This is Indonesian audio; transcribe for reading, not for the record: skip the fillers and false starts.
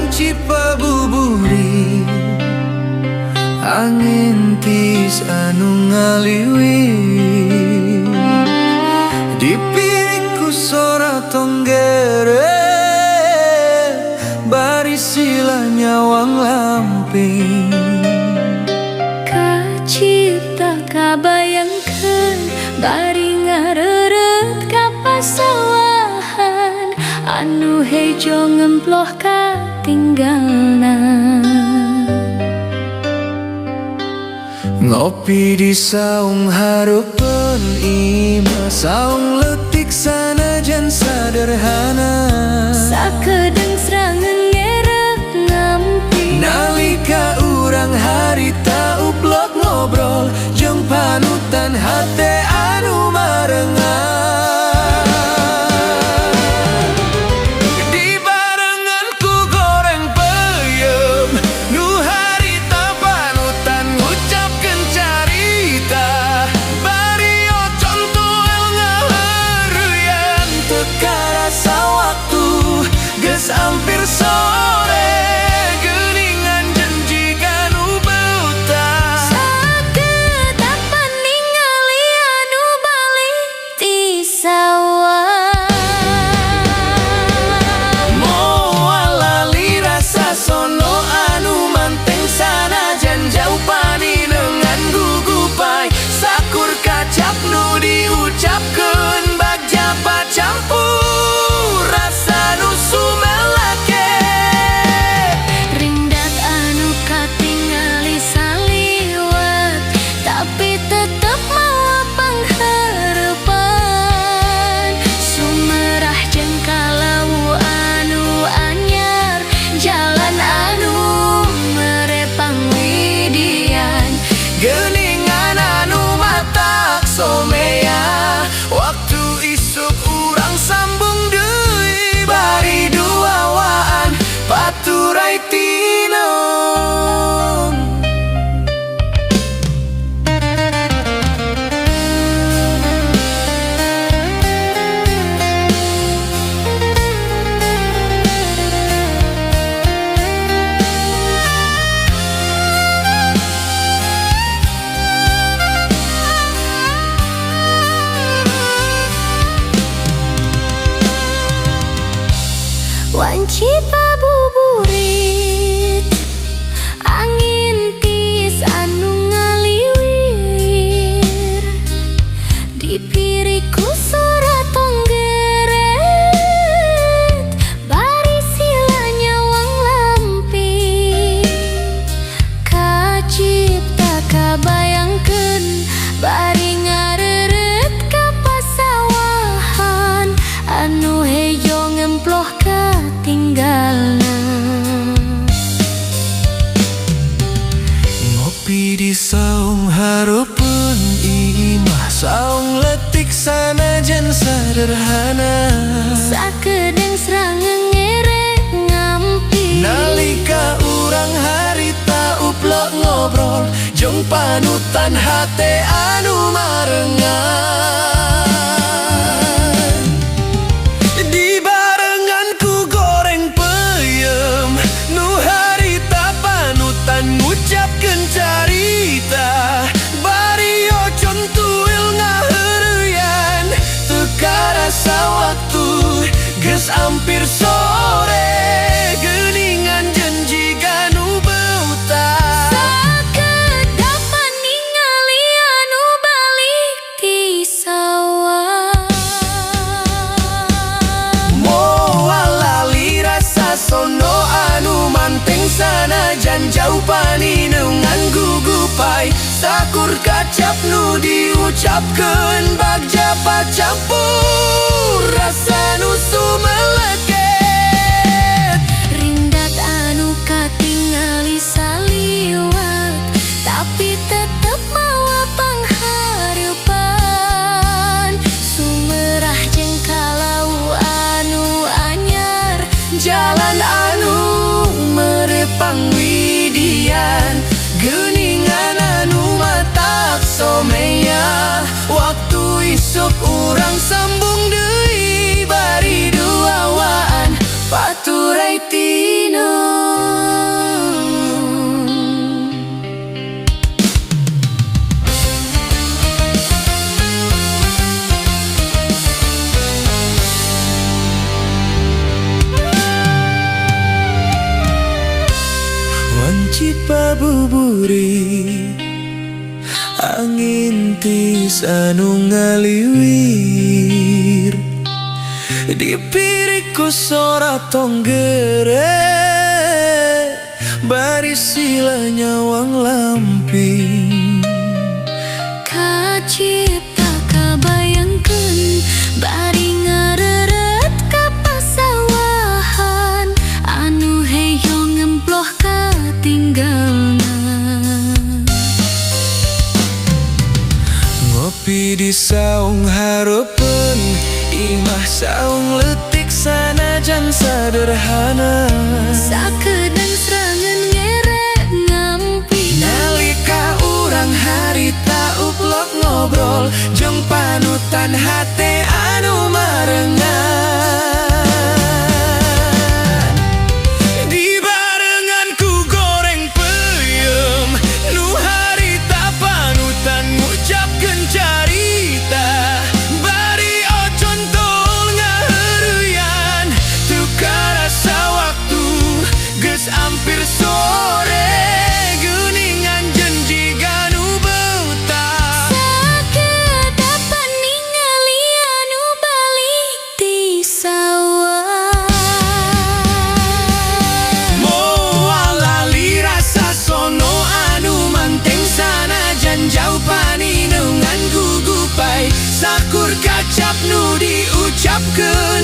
wanci pabuburi angin tis anu ngaliwi di piringku sora tonggere bari sila nyawang lamping kacipta kabayangkeun bari ngareureut ka pasawahan anu hejo ngemploh katinggalna. Ngopi di saung hareupeun imah saung leutik sanajan saderhana Sakedeung serangan ngerek ngampi nalika urang harita uplok ngobrol jeung panutan hate anu marengan hampir sore geuningan janji kanu beuta sakedapan ningali anu balik ti sawah moal lali rasa sono anu manteng sanajan jauh paninengan gugupai sakur kacap nu diucapkeun bagja pacampur rasa nu geuningan anu matak somea waktu isuk urang sambung deui bari duawaan paturai tineung wanci pabuburit angin tis anu ngaliwir di piriku sora tonggeret bari sila nyawang lamping kacipta kabayangkeun bari ngareureut ka pasawahan anu hejo ngemploh tinggalna. Ngopi di saung hareupeun imah saung leutik sanajan saderhana sakedeung serangan ngerek ngampi nalika urang harita uplok ngobrol jeung panutan hate anu marengan ngucapkeun carita bari ocon tuil ngaheureyan teu karasa waktu geus ampir sore geuningan janji kanu beuta sakedapan ningali anu balik ti sawah moal lali rasa sono anu manteng sanajan jauh paninengan gugupai sakur kacap nu diucapkeun bagja pacampur rasa nu sumeleket rindat anu katingali saliwat tapi tetep mawa panghareupan sumerah jeung kalau anu anyar jalan anu merepang widian geuningan anu matak somea waktu isuk urang sambung deui bari duawaan paturai tino ngabuburi angin tis anu ngaliwir di piriku sora tonggere barisila nyawang lamping Kacipta kabayangkeun bari ngareret ka pasawahan anu heyong ngemploh katinggalna ngopi di saung hareupeun imah saung leutik sanajan sederhana sakedeung serangan ngerek ngampi nalika urang harita uplok ngobrol jeung panutan hate anu marengan dibarengan ku goreng peuyeum nu harita panutan ngucapkeun carita bari ocon tol ngaheureuyan teu karasa waktu geus ampir sore geuningan janji ganu beuta sakedapan ningali anu balik ti sawah moal lali rasa sono anu manteng sanajan jauh paninungan gugupai sakur kacap nu diucapkeun